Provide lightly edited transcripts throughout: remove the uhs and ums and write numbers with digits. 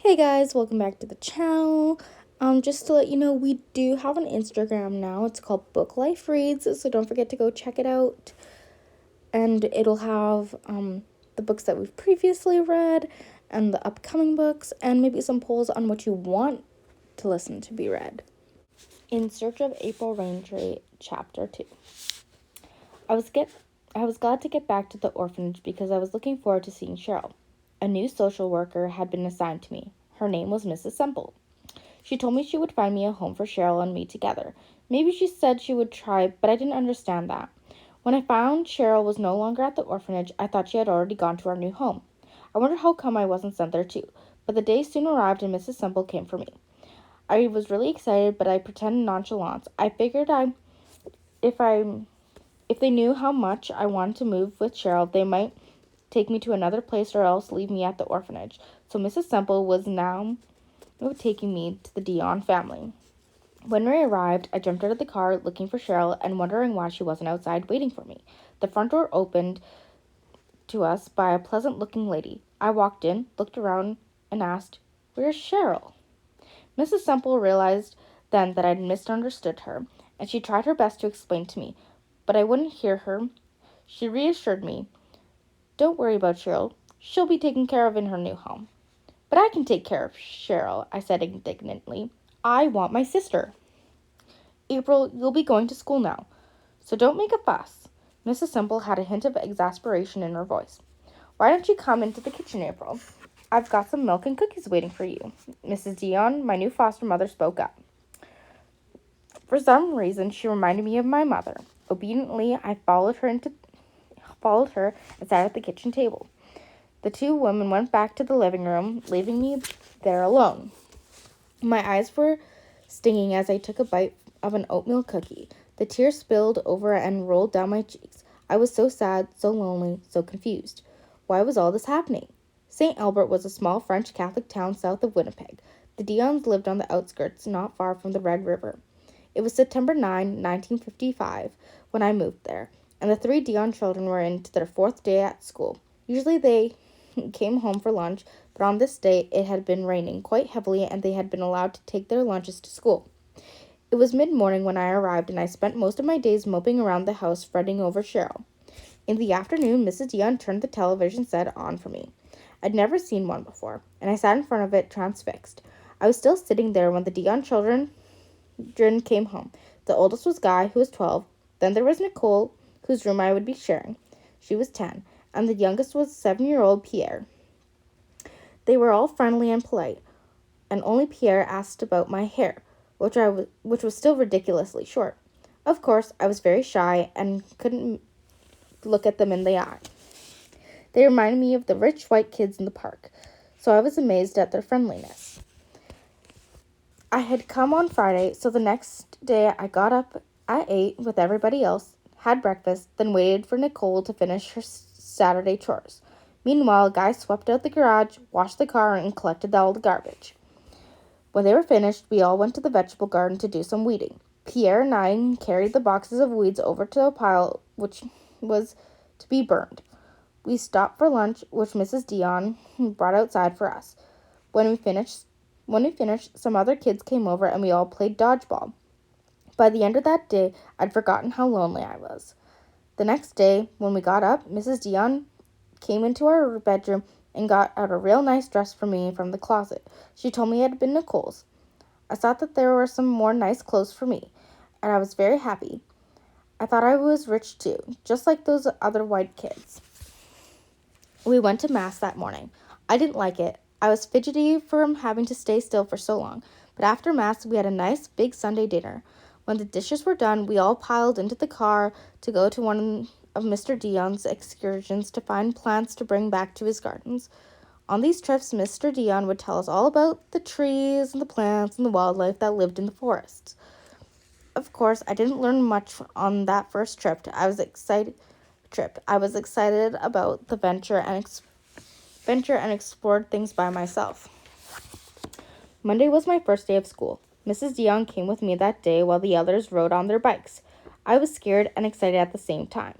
Hey guys, welcome back to the channel. Just to let you know, we do have an Instagram now. It's called Book Life Reads, so don't forget to go check it out. And it'll have the books that we've previously read and the upcoming books and maybe some polls on what you want to listen to be read. In Search of April Raintree, Chapter 2. I was glad to get back to the orphanage because I was looking forward to seeing Cheryl. A new social worker had been assigned to me. Her name was Mrs. Semple. She told me she would find me a home for Cheryl and me together. Maybe she said she would try, but I didn't understand that. When I found Cheryl was no longer at the orphanage, I thought she had already gone to our new home. I wondered how come I wasn't sent there too, but the day soon arrived and Mrs. Semple came for me. I was really excited, but I pretended nonchalance. I figured if they knew how much I wanted to move with Cheryl, they might take me to another place or else leave me at the orphanage. So Mrs. Semple was now taking me to the Dion family. When we arrived, I jumped out of the car looking for Cheryl and wondering why she wasn't outside waiting for me. The front door opened to us by a pleasant-looking lady. I walked in, looked around, and asked, "Where's Cheryl?" Mrs. Semple realized then that I'd misunderstood her, and she tried her best to explain to me, but I wouldn't hear her. She reassured me, "Don't worry about Cheryl. She'll be taken care of in her new home." "But I can take care of Cheryl," I said indignantly. "I want my sister." "April, you'll be going to school now, so don't make a fuss." Mrs. Semple had a hint of exasperation in her voice. "Why don't you come into the kitchen, April? I've got some milk and cookies waiting for you." Mrs. Dion, my new foster mother, spoke up. For some reason, she reminded me of my mother. Obediently, I followed her and sat at the kitchen table. The two women went back to the living room, leaving me there alone. My eyes were stinging as I took a bite of an oatmeal cookie. The tears spilled over and rolled down my cheeks. I was so sad, so lonely, so confused. Why was all this happening? St. Albert was a small French Catholic town south of Winnipeg. The Dions lived on the outskirts, not far from the Red River. It was September 9, 1955, when I moved there, and the three Dion children were into their fourth day at school. Usually they came home for lunch, but on this day it had been raining quite heavily and they had been allowed to take their lunches to school. It was mid-morning when I arrived, and I spent most of my days moping around the house fretting over Cheryl. In the afternoon, Mrs. Dion turned the television set on for me. I'd never seen one before, and I sat in front of it transfixed. I was still sitting there when the Dion children came home. The oldest was Guy, who was 12. Then there was Nicole, whose room I would be sharing. She was 10. And the youngest was 7-year-old Pierre. They were all friendly and polite, and only Pierre asked about my hair, which was still ridiculously short. Of course, I was very shy and couldn't look at them in the eye. They reminded me of the rich white kids in the park, so I was amazed at their friendliness. I had come on Friday, so the next day I got up at 8 with everybody else, had breakfast, then waited for Nicole to finish her Saturday chores. Meanwhile, Guy swept out the garage, washed the car, and collected all the garbage. When they were finished, we all went to the vegetable garden to do some weeding. Pierre and I carried the boxes of weeds over to a pile which was to be burned. We stopped for lunch, which Mrs. Dion brought outside for us. When we finished, some other kids came over and we all played dodgeball. By the end of that day, I'd forgotten how lonely I was. The next day, when we got up, Mrs. Dion came into our bedroom and got out a real nice dress for me from the closet. She told me it had been Nicole's. I thought that there were some more nice clothes for me, and I was very happy. I thought I was rich too, just like those other white kids. We went to Mass that morning. I didn't like it. I was fidgety from having to stay still for so long, but after Mass we had a nice big Sunday dinner. When the dishes were done, we all piled into the car to go to one of Mr. Dion's excursions to find plants to bring back to his gardens. On these trips, Mr. Dion would tell us all about the trees and the plants and the wildlife that lived in the forests. Of course, I didn't learn much on that first trip. I was excited about the venture and explored things by myself. Monday was my first day of school. Mrs. Dion came with me that day while the others rode on their bikes. I was scared and excited at the same time.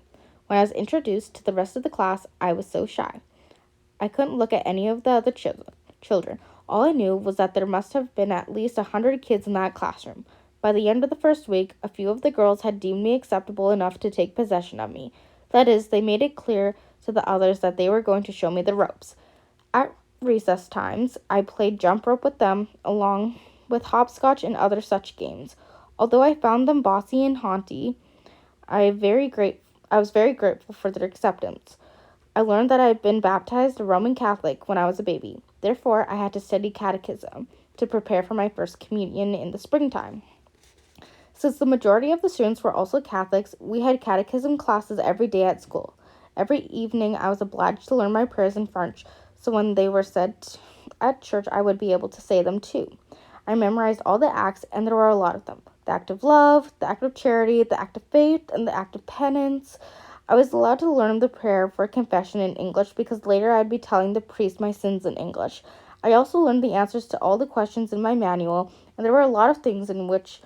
When I was introduced to the rest of the class, I was so shy. I couldn't look at any of the other children. All I knew was that there must have been at least 100 kids in that classroom. By the end of the first week, a few of the girls had deemed me acceptable enough to take possession of me. That is, they made it clear to the others that they were going to show me the ropes. At recess times, I played jump rope with them, along with hopscotch and other such games. Although I found them bossy and haunty, I was very grateful for their acceptance. I learned that I had been baptized a Roman Catholic when I was a baby. Therefore, I had to study catechism to prepare for my first communion in the springtime. Since the majority of the students were also Catholics, we had catechism classes every day at school. Every evening, I was obliged to learn my prayers in French, so when they were said at church, I would be able to say them too. I memorized all the acts, and there were a lot of them. The act of love, the act of charity, the act of faith, and the act of penance. I was allowed to learn the prayer for confession in English because later I'd be telling the priest my sins in English. I also learned the answers to all the questions in my manual, and there were a lot of things in which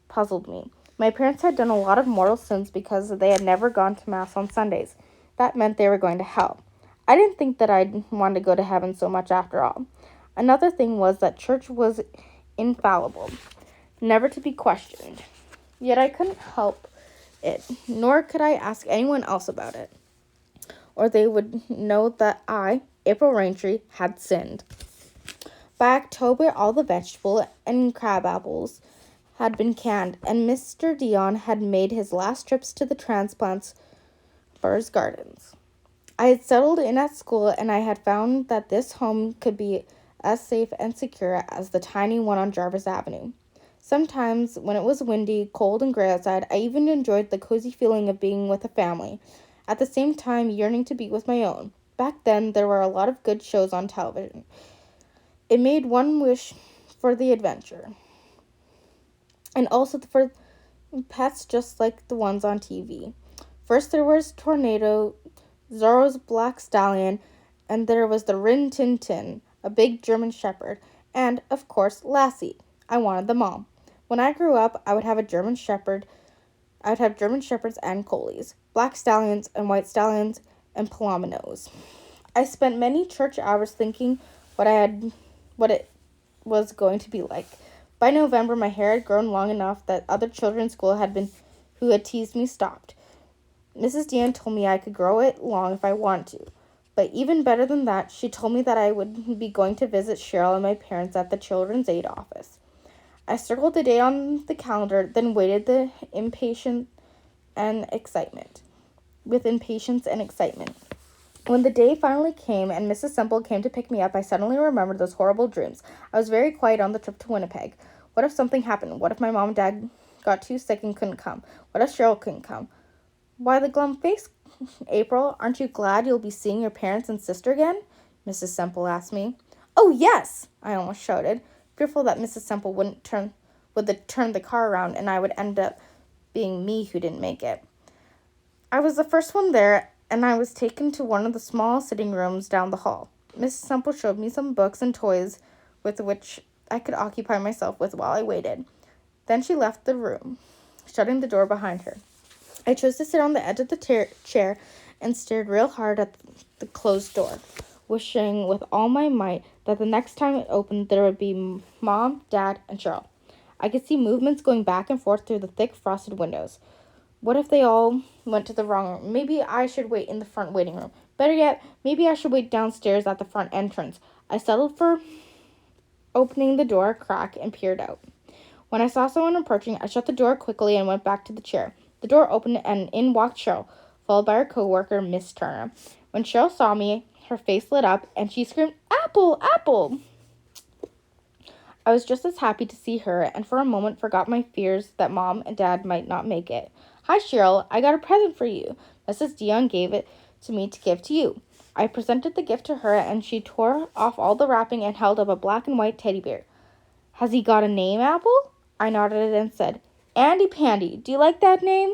puzzled me. My parents had done a lot of mortal sins because they had never gone to Mass on Sundays. That meant they were going to hell. I didn't think that I'd want to go to heaven so much after all. Another thing was that church was infallible, never to be questioned. Yet I couldn't help it, nor could I ask anyone else about it, or they would know that I, April Raintree, had sinned. By October, all the vegetable and crab apples had been canned, and Mr. Dion had made his last trips to the transplants for his gardens. I had settled in at school, and I had found that this home could be as safe and secure as the tiny one on Jarvis Avenue. Sometimes, when it was windy, cold, and gray outside, I even enjoyed the cozy feeling of being with a family, at the same time yearning to be with my own. Back then, there were a lot of good shows on television. It made one wish for the adventure, and also for pets just like the ones on TV. First, there was Tornado, Zorro's Black Stallion, and there was the Rin Tin Tin, a big German Shepherd, and, of course, Lassie. I wanted them all. When I grew up, I would have German Shepherds and Collies, Black Stallions and White Stallions, and Palominos. I spent many church hours thinking what it was going to be like. By November, my hair had grown long enough that other children in school who had teased me stopped. Mrs. Dion told me I could grow it long if I wanted to. But even better than that, she told me that I would be going to visit Cheryl and my parents at the Children's Aid office. I circled the date on the calendar, then waited with impatience and excitement. When the day finally came and Mrs. Semple came to pick me up, I suddenly remembered those horrible dreams. I was very quiet on the trip to Winnipeg. What if something happened? What if my mom and dad got too sick and couldn't come? What if Cheryl couldn't come? Why the glum face, April? Aren't you glad you'll be seeing your parents and sister again? Mrs. Semple asked me. Oh, yes, I almost shouted, fearful that Mrs. Semple would turn the car around and I would end up being me who didn't make it. I was the first one there, and I was taken to one of the small sitting rooms down the hall. Mrs. Semple showed me some books and toys with which I could occupy myself with while I waited. Then she left the room, shutting the door behind her. I chose to sit on the edge of the chair and stared real hard at the closed door, wishing with all my might that the next time it opened there would be Mom, Dad, and Cheryl. I could see movements going back and forth through the thick frosted windows. What if they all went to the wrong room? Maybe I should wait in the front waiting room. Better yet, maybe I should wait downstairs at the front entrance. I settled for opening the door a crack and peered out. When I saw someone approaching, I shut the door quickly and went back to the chair. The door opened and in walked Cheryl, followed by her co-worker, Miss Turner. When Cheryl saw me, her face lit up and she screamed, "Apple! Apple!" I was just as happy to see her and for a moment forgot my fears that Mom and Dad might not make it. "Hi, Cheryl. I got a present for you. Mrs. Dion gave it to me to give to you." I presented the gift to her and she tore off all the wrapping and held up a black and white teddy bear. "Has he got a name, Apple?" I nodded and said, "Andy Pandy. Do you like that name?"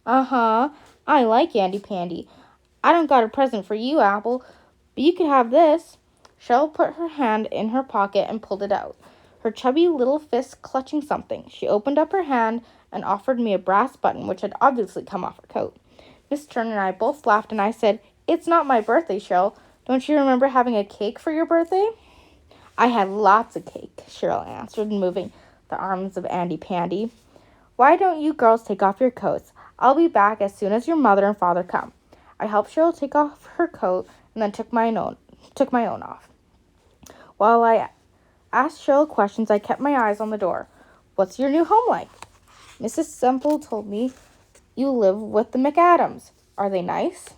"Uh-huh. I like Andy Pandy. I don't got a present for you, Apple, but you could have this." Cheryl put her hand in her pocket and pulled it out, her chubby little fist clutching something. She opened up her hand and offered me a brass button, which had obviously come off her coat. Miss Turner and I both laughed, and I said, "It's not my birthday, Cheryl. Don't you remember having a cake for your birthday?" I had lots of cake, Cheryl answered, moving the arms of Andy Pandy. Why don't you girls take off your coats? I'll be back as soon as your mother and father come. I helped Cheryl take off her coat and then took my own off. While I asked Cheryl questions, I kept my eyes on the door. What's your new home like? Mrs. Semple told me you live with the McAdams. Are they nice?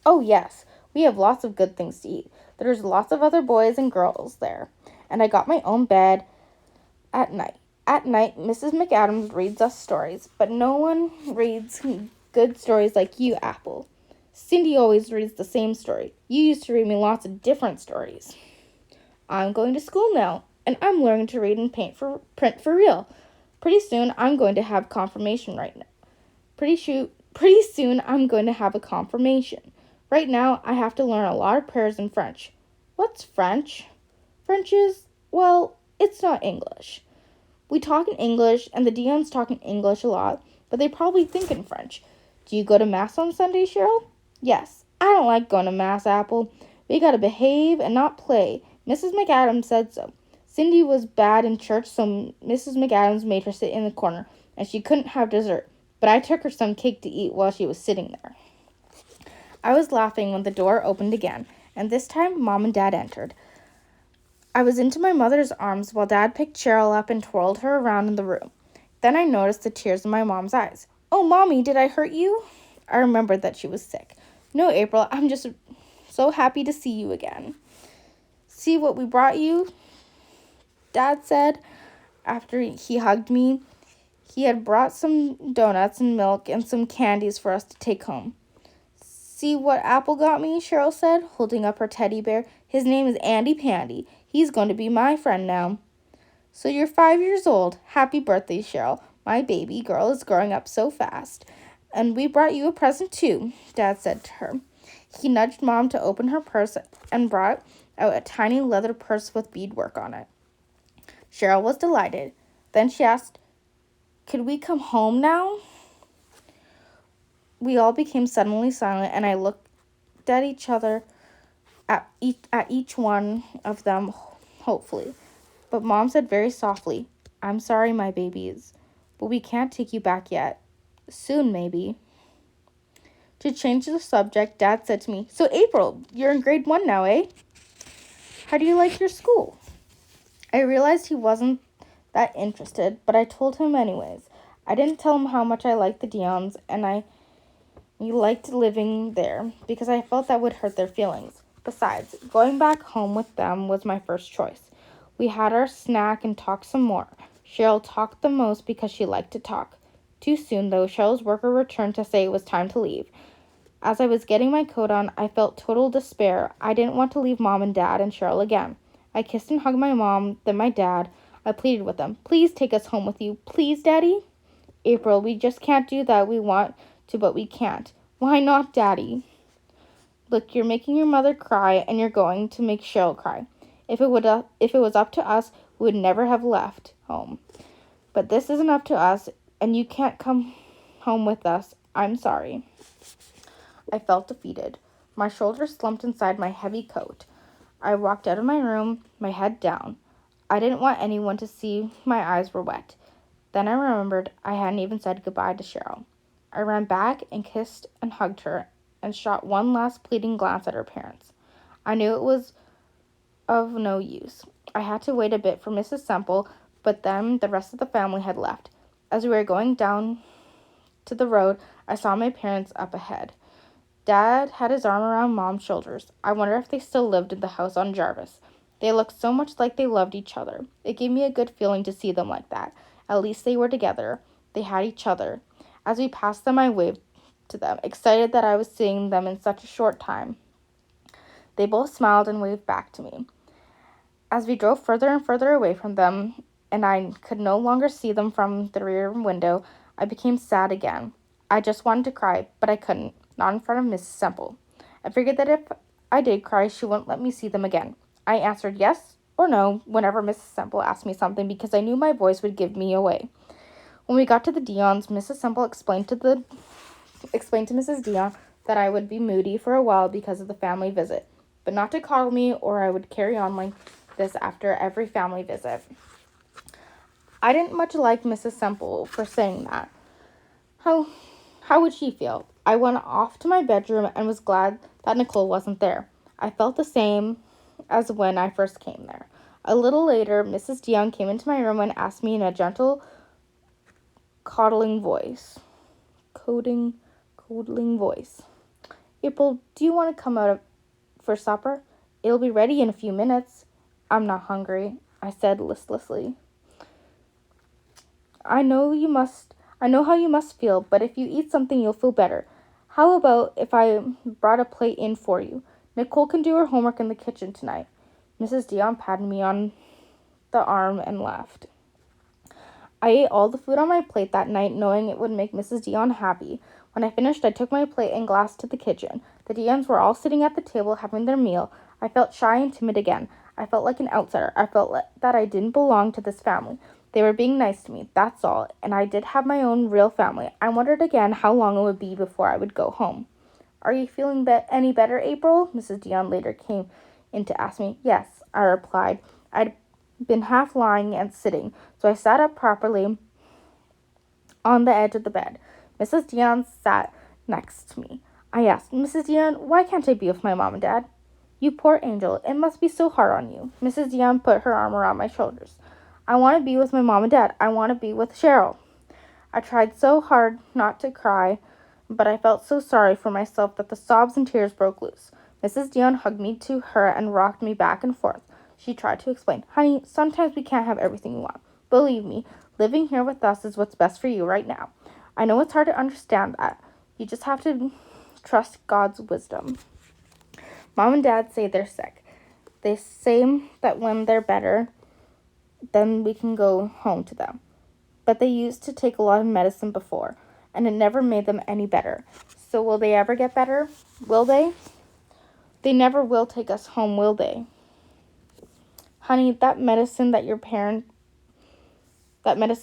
Oh, yes. We have lots of good things to eat. There's lots of other boys and girls there. And I got my own bed at night. At night, Mrs. McAdams reads us stories, but no one reads good stories like you, Apple. Cindy always reads the same story. You used to read me lots of different stories. I'm going to school now, and I'm learning to read and print for real. Pretty soon, I'm going to have confirmation right now. Pretty soon, I'm going to have a confirmation. Right now, I have to learn a lot of prayers in French. What's French? French is, well, it's not English. We talk in English, and the Dions talk in English a lot, but they probably think in French. Do you go to Mass on Sunday, Cheryl? Yes. I don't like going to Mass, Apple. We gotta behave and not play. Mrs. McAdams said so. Cindy was bad in church, so Mrs. McAdams made her sit in the corner, and she couldn't have dessert. But I took her some cake to eat while she was sitting there. I was laughing when the door opened again, and this time Mom and Dad entered. I was into my mother's arms while Dad picked Cheryl up and twirled her around in the room. Then I noticed the tears in my mom's eyes. Oh, Mommy, did I hurt you? I remembered that she was sick. No, April, I'm just so happy to see you again. See what we brought you? Dad said after he hugged me. He had brought some donuts and milk and some candies for us to take home. See what Apple got me, Cheryl said, holding up her teddy bear. His name is Andy Pandy. He's going to be my friend now. So you're 5 years old. Happy birthday, Cheryl. My baby girl is growing up so fast. And we brought you a present too, Dad said to her. He nudged Mom to open her purse and brought out a tiny leather purse with beadwork on it. Cheryl was delighted. Then she asked, could we come home now? We all became suddenly silent, and I looked at each other, at each one of them, hopefully. But Mom said very softly, I'm sorry, my babies, but we can't take you back yet. Soon, maybe. To change the subject, Dad said to me, so April, you're in grade 1 now, eh? How do you like your school? I realized he wasn't that interested, but I told him anyways. I didn't tell him how much I liked the Dions, and I liked living there, because I felt that would hurt their feelings. Besides, going back home with them was my first choice. We had our snack and talked some more. Cheryl talked the most because she liked to talk. Too soon, though, Cheryl's worker returned to say it was time to leave. As I was getting my coat on, I felt total despair. I didn't want to leave Mom and Dad and Cheryl again. I kissed and hugged my mom, then my dad. I pleaded with them. Please take us home with you. Please, Daddy? April, we just can't do that. We want to, but we can't. Why not, Daddy? Look, you're making your mother cry, and you're going to make Cheryl cry. If it was up to us, we would never have left home. But this isn't up to us, and you can't come home with us. I'm sorry. I felt defeated. My shoulders slumped inside my heavy coat. I walked out of my room, my head down. I didn't want anyone to see my eyes were wet. Then I remembered I hadn't even said goodbye to Cheryl. I ran back and kissed and hugged her and shot one last pleading glance at her parents. I knew it was of no use. I had to wait a bit for Mrs. Semple, but then the rest of the family had left. As we were going down to the road, I saw my parents up ahead. Dad had his arm around Mom's shoulders. I wonder if they still lived in the house on Jarvis. They looked so much like they loved each other. It gave me a good feeling to see them like that. At least they were together. They had each other. As we passed them, I waved to them, excited that I was seeing them in such a short time. They both smiled and waved back to me. As we drove further and further away from them, and I could no longer see them from the rear window, I became sad again. I just wanted to cry, but I couldn't, not in front of Mrs. Semple. I figured that if I did cry, she wouldn't let me see them again. I answered yes or no whenever Mrs. Semple asked me something because I knew my voice would give me away. When we got to the Dions, Mrs. Semple explained to Mrs. Dion that I would be moody for a while because of the family visit, but not to coddle me or I would carry on like this after every family visit. I didn't much like Mrs. Semple for saying that. How would she feel? I went off to my bedroom and was glad that Nicole wasn't there. I felt the same as when I first came there. A little later, Mrs. Dion came into my room and asked me in a gentle, coddling voice. Coddling voice. April, do you want to come out for supper? It'll be ready in a few minutes. I'm not hungry, I said listlessly. I know how you must feel, but if you eat something, you'll feel better. How about if I brought a plate in for you? Nicole can do her homework in the kitchen tonight. Mrs. Dion patted me on the arm and laughed. I ate all the food on my plate that night, knowing it would make Mrs. Dion happy. When I finished, I took my plate and glass to the kitchen. The Dions were all sitting at the table having their meal. I felt shy and timid again. I felt like an outsider. I felt that I didn't belong to this family. They were being nice to me, that's all, and I did have my own real family. I wondered again how long it would be before I would go home. Are you feeling any better, April? Mrs. Dion later came in to ask me. Yes, I replied. I'd been half lying and sitting, so I sat up properly on the edge of the bed. Mrs. Dion sat next to me. I asked, Mrs. Dion, why can't I be with my mom and dad? You poor angel, it must be so hard on you. Mrs. Dion put her arm around my shoulders. I want to be with my mom and dad. I want to be with Cheryl. I tried so hard not to cry, but I felt so sorry for myself that the sobs and tears broke loose. Mrs. Dion hugged me to her and rocked me back and forth. She tried to explain, Honey, sometimes we can't have everything we want. Believe me, living here with us is what's best for you right now. I know it's hard to understand that. You just have to trust God's wisdom. Mom and Dad say they're sick. They say that when they're better, then we can go home to them. But they used to take a lot of medicine before, and it never made them any better. So will they ever get better? Will they? They never will take us home, will they? Honey, that medicine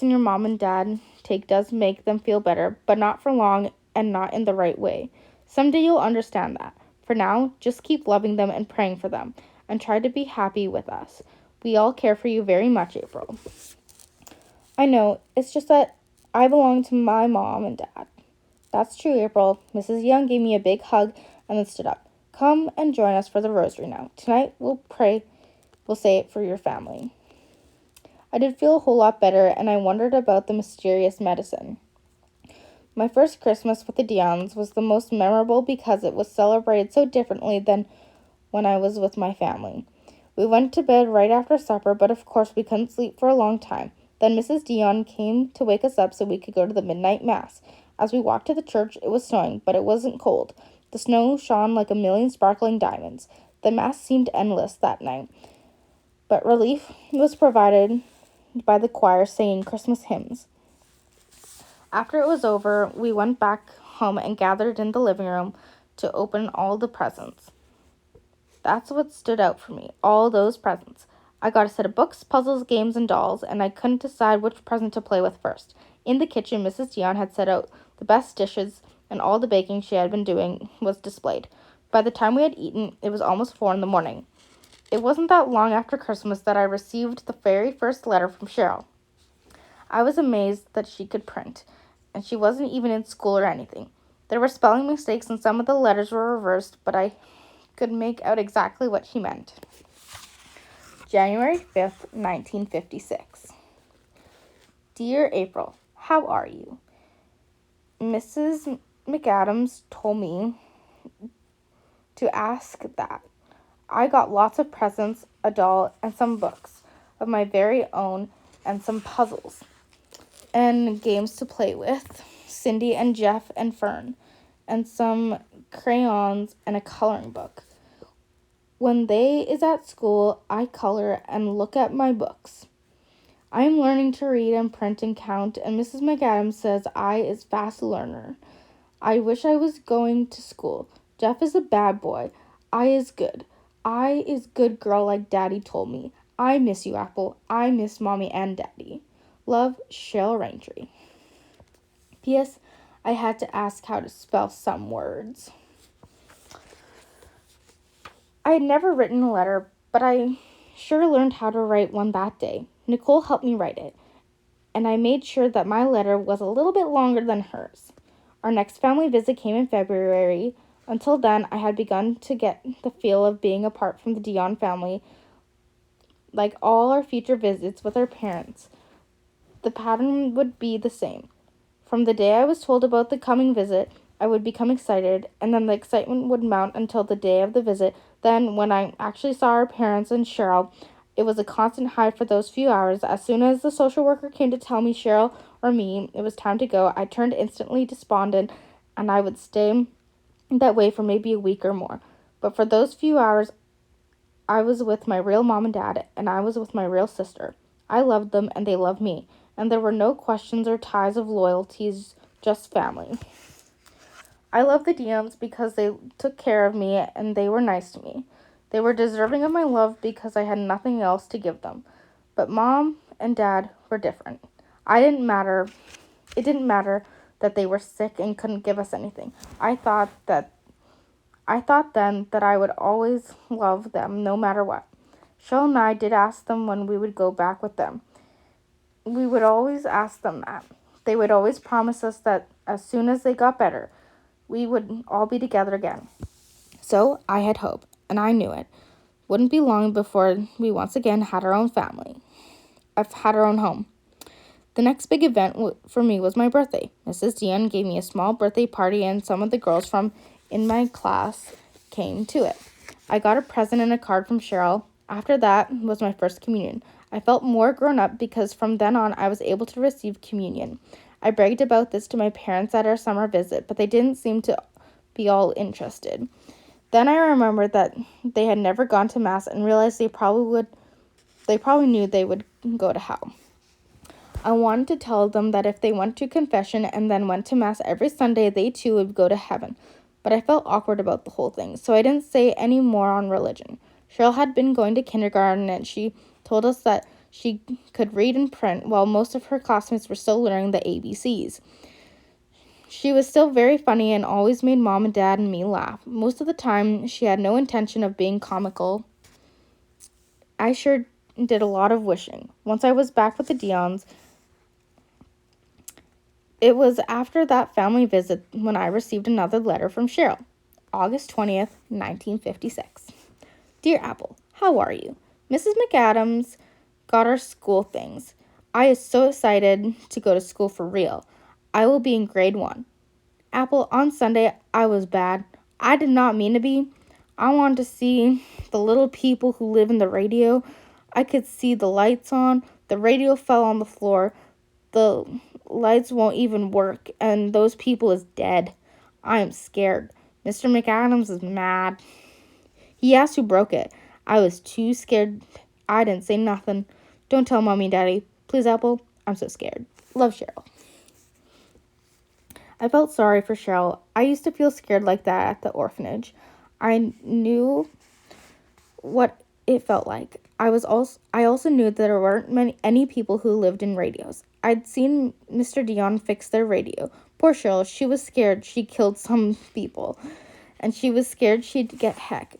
your mom and dad take does make them feel better, but not for long and not in the right way. Someday you'll understand that. For now, just keep loving them and praying for them, and try to be happy with us. We all care for you very much, April. I know, it's just that I belong to my mom and dad. That's true, April. Mrs. Young gave me a big hug and then stood up. Come and join us for the rosary now. Tonight we'll pray. We'll say it for your family. I did feel a whole lot better, and I wondered about the mysterious medicine. My first Christmas with the Dions was the most memorable because it was celebrated so differently than when I was with my family. We went to bed right after supper, but of course we couldn't sleep for a long time. Then Mrs. Dion came to wake us up so we could go to the midnight mass. As we walked to the church, it was snowing, but it wasn't cold. The snow shone like a million sparkling diamonds. The mass seemed endless that night, but relief was provided by the choir singing Christmas hymns. After it was over, we went back home and gathered in the living room to open all the presents. That's what stood out for me, all those presents. I got a set of books, puzzles, games, and dolls, and I couldn't decide which present to play with first. In the kitchen, Mrs. Dion had set out the best dishes, and all the baking she had been doing was displayed. By the time we had eaten, it was almost 4 a.m. It wasn't that long after Christmas that I received the very first letter from Cheryl. I was amazed that she could print, and she wasn't even in school or anything. There were spelling mistakes, and some of the letters were reversed, but I could make out exactly what she meant. January 5th, 1956. Dear April, how are you? Mrs. McAdams told me to ask that. I got lots of presents, a doll, and some books of my very own, and some puzzles and games to play with, Cindy and Jeff and Fern, and some crayons and a coloring book. When they is at school, I color and look at my books. I am learning to read and print and count, and Mrs. McAdams says I is fast learner. I wish I was going to school. Jeff is a bad boy. I is good. I is good girl like Daddy told me. I miss you, Apple. I miss Mommy and Daddy. Love, Cheryl Raintree. P.S. I had to ask how to spell some words. I had never written a letter, but I sure learned how to write one that day. Nicole helped me write it, and I made sure that my letter was a little bit longer than hers. Our next family visit came in February. Until then, I had begun to get the feel of being apart from the Dion family. Like all our future visits with our parents, the pattern would be the same. From the day I was told about the coming visit, I would become excited, and then the excitement would mount until the day of the visit. Then, when I actually saw our parents and Cheryl, it was a constant high for those few hours. As soon as the social worker came to tell me Cheryl or me it was time to go, I turned instantly despondent, and I would stay that way for maybe a week or more. But for those few hours, I was with my real mom and dad, and I was with my real sister. I loved them, and they loved me, and there were no questions or ties of loyalties, just family. I love the Dions because they took care of me, and they were nice to me. They were deserving of my love because I had nothing else to give them. But mom and dad were different. It didn't matter that they were sick and couldn't give us anything. I thought then that I would always love them no matter what. Cheryl and I did ask them when we would go back with them. We would always ask them that. They would always promise us that as soon as they got better, we would all be together again. So I had hope, and I knew it wouldn't be long before we once again had our own family. I've had our own home. The next big event for me was my birthday. Mrs. Dion gave me a small birthday party, and some of the girls from in my class came to it. I got a present and a card from Cheryl. After that was my first communion. I felt more grown up because from then on I was able to receive communion. I bragged about this to my parents at our summer visit, but they didn't seem to be all interested. Then I remembered that they had never gone to Mass and realized they probably knew they would go to hell. I wanted to tell them that if they went to confession and then went to Mass every Sunday, they too would go to heaven. But I felt awkward about the whole thing, so I didn't say any more on religion. Cheryl had been going to kindergarten, and she told us that she could read and print while most of her classmates were still learning the ABCs. She was still very funny and always made mom and dad and me laugh. Most of the time, she had no intention of being comical. I sure did a lot of wishing. Once I was back with the Dions, it was after that family visit when I received another letter from Cheryl. August 20th, 1956. Dear Apple, how are you? Mrs. McAdams got our school things. I am so excited to go to school for real. I will be in grade 1. Apple, on Sunday, I was bad. I did not mean to be. I wanted to see the little people who live in the radio. I could see the lights on. The radio fell on the floor. The lights won't even work, and those people is dead. I am scared. Mr. McAdams is mad. He asked who broke it. I was too scared. I didn't say nothing. Don't tell Mommy and Daddy. Please, Apple. I'm so scared. Love, Cheryl. I felt sorry for Cheryl. I used to feel scared like that at the orphanage. I knew what it felt like. I also knew that there weren't any people who lived in radios. I'd seen Mr. Dion fix their radio. Poor Cheryl, she was scared she killed some people, and she was scared she'd get heck.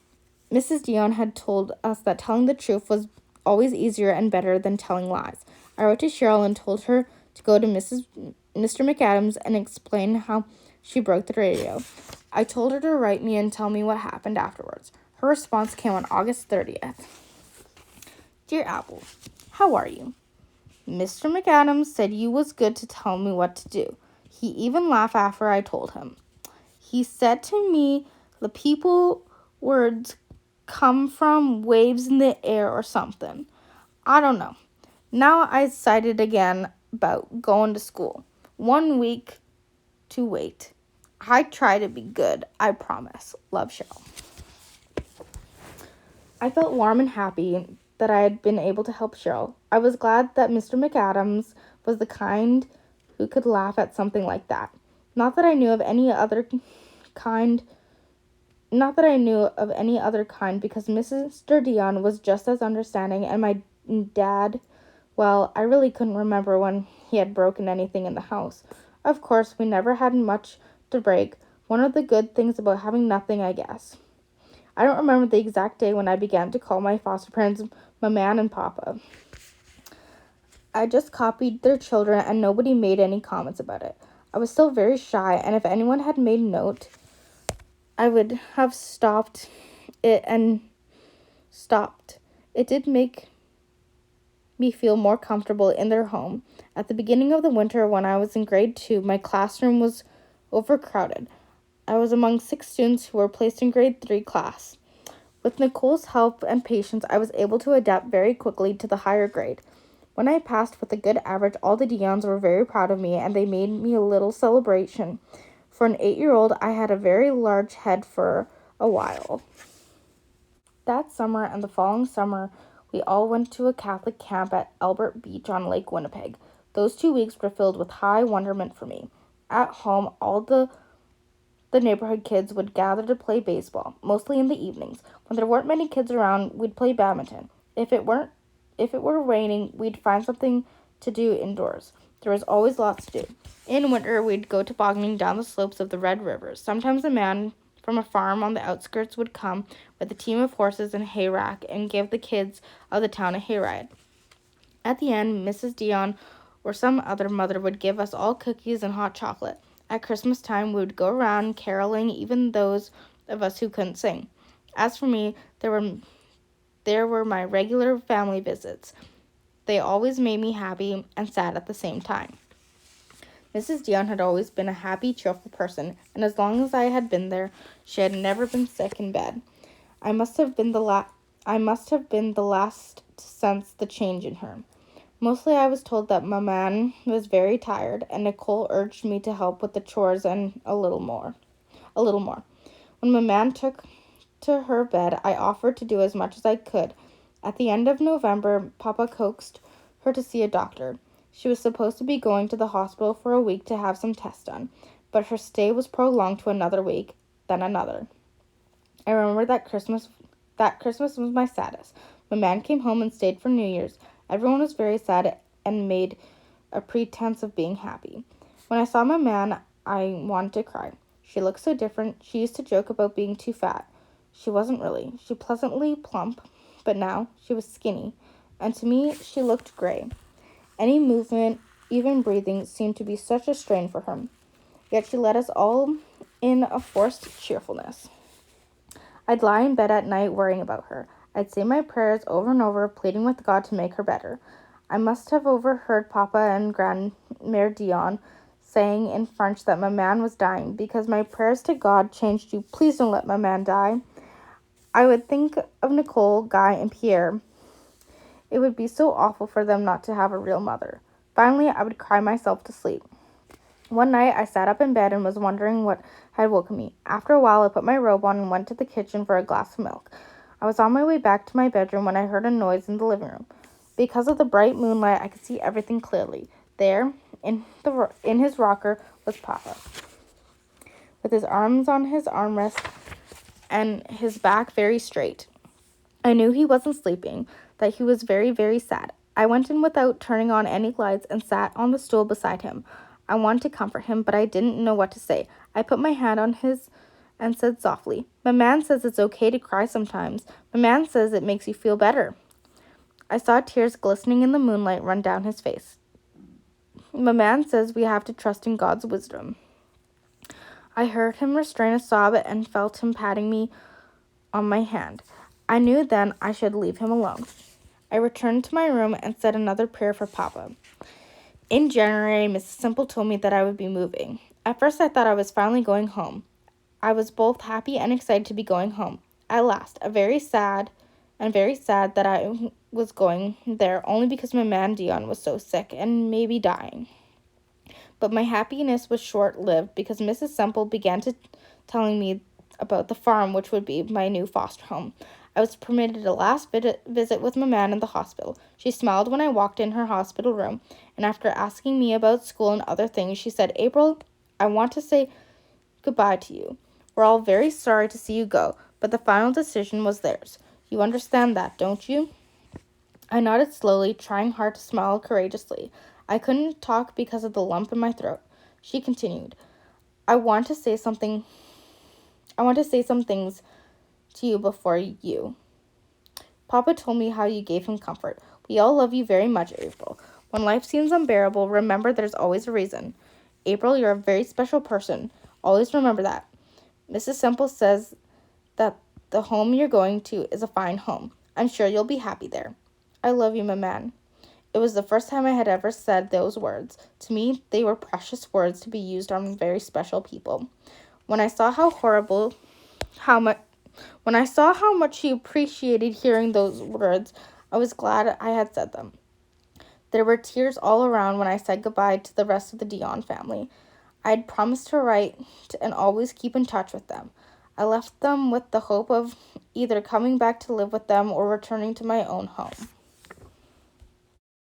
Mrs. Dion had told us that telling the truth was always easier and better than telling lies. I wrote to Cheryl and told her to go to Mr. McAdams and explain how she broke the radio. I told her to write me and tell me what happened afterwards. Her response came on August 30th. Dear Apple, how are you? Mr. McAdams said you was good to tell me what to do. He even laughed after I told him. He said to me the people words come from waves in the air or something. I don't know. Now I decided again about going to school. 1 week to wait. I try to be good, I promise. Love, Cheryl. I felt warm and happy that I had been able to help Cheryl. I was glad that Mr. McAdams was the kind who could laugh at something like that. Not that I knew of any other kind because Mr. Dion was just as understanding, and my dad, well, I really couldn't remember when he had broken anything in the house. Of course, we never had much to break. One of the good things about having nothing, I guess. I don't remember the exact day when I began to call my foster parents my man and Papa. I just copied their children and nobody made any comments about it. I was still very shy, and if anyone had made note, I would have stopped it and stopped. It did make me feel more comfortable in their home. At the beginning of the winter, when I was in grade 2, my classroom was overcrowded. I was among 6 students who were placed in grade 3 class. With Nicole's help and patience, I was able to adapt very quickly to the higher grade. When I passed with a good average, all the Dions were very proud of me, and they made me a little celebration. For an 8-year-old, I had a very large head for a while. That summer and the following summer, we all went to a Catholic camp at Albert Beach on Lake Winnipeg. Those 2 weeks were filled with high wonderment for me. At home, all the neighborhood kids would gather to play baseball, mostly in the evenings. When there weren't many kids around, we'd play badminton. If it were raining, we'd find something to do indoors. There was always lots to do. In winter, we'd go tobogganing down the slopes of the Red River. Sometimes a man from a farm on the outskirts would come with a team of horses and hay rack and give the kids of the town a hayride. At the end, Mrs. Dion or some other mother would give us all cookies and hot chocolate. At Christmas time, we would go around caroling, even those of us who couldn't sing. As for me, there were my regular family visits. They always made me happy and sad at the same time. Mrs. Dion had always been a happy, cheerful person, and as long as I had been there, she had never been sick in bed. I must have been the last to sense the change in her. Mostly I was told that my man was very tired, and Nicole urged me to help with the chores and a little more. When my man took to her bed, I offered to do as much as I could. At the end of November, Papa coaxed her to see a doctor. She was supposed to be going to the hospital for a week to have some tests done, but her stay was prolonged to another week, then another. I remember that Christmas was my saddest. My man came home and stayed for New Year's. Everyone was very sad and made a pretense of being happy. When I saw my man, I wanted to cry. She looked so different. She used to joke about being too fat. She wasn't really. She was pleasantly plump, but now she was skinny, and to me she looked gray. Any movement, even breathing, seemed to be such a strain for her. Yet she let us all in a forced cheerfulness. I'd lie in bed at night worrying about her. I'd say my prayers over and over, pleading with God to make her better. I must have overheard Papa and Grandmère Dion saying in French that my man was dying, because my prayers to God changed to, "Please don't let my man die." I would think of Nicole, Guy, and Pierre. It would be so awful for them not to have a real mother. Finally, I would cry myself to sleep. One night, I sat up in bed and was wondering what had woken me. After a while, I put my robe on and went to the kitchen for a glass of milk. I was on my way back to my bedroom when I heard a noise in the living room. Because of the bright moonlight, I could see everything clearly. There, in his rocker, was Papa, with his arms on his armrest and his back very straight. I knew he wasn't sleeping, that he was very, very sad. I went in without turning on any lights and sat on the stool beside him. I wanted to comfort him, but I didn't know what to say. I put my hand on his and said softly, "My man says it's okay to cry sometimes. My man says it makes you feel better." I saw tears glistening in the moonlight run down his face. "My man says we have to trust in God's wisdom." I heard him restrain a sob and felt him patting me on my hand. I knew then I should leave him alone. I returned to my room and said another prayer for Papa. In January, Mrs. Simple told me that I would be moving. At first, I thought I was finally going home. I was both happy and excited to be going home. At last, very sad that I was going there only because my man Dion was so sick and maybe dying. But my happiness was short-lived because Mrs. Semple began telling me about the farm, which would be my new foster home. I was permitted a last visit with my man in the hospital. She smiled when I walked in her hospital room, and after asking me about school and other things, she said, "April, I want to say goodbye to you. We're all very sorry to see you go, but the final decision was theirs. You understand that, don't you?" I nodded slowly, trying hard to smile courageously. I couldn't talk because of the lump in my throat. She continued, I want to say some things to you before you. Papa told me how you gave him comfort. We all love you very much, April. When life seems unbearable, remember there's always a reason. April, you're a very special person. Always remember that. Mrs. Semple says that the home you're going to is a fine home. I'm sure you'll be happy there. I love you, my man. It was the first time I had ever said those words. To me, they were precious words to be used on very special people. When I saw how much she appreciated hearing those words, I was glad I had said them. There were tears all around when I said goodbye to the rest of the Dion family. I had promised to write and always keep in touch with them. I left them with the hope of either coming back to live with them or returning to my own home.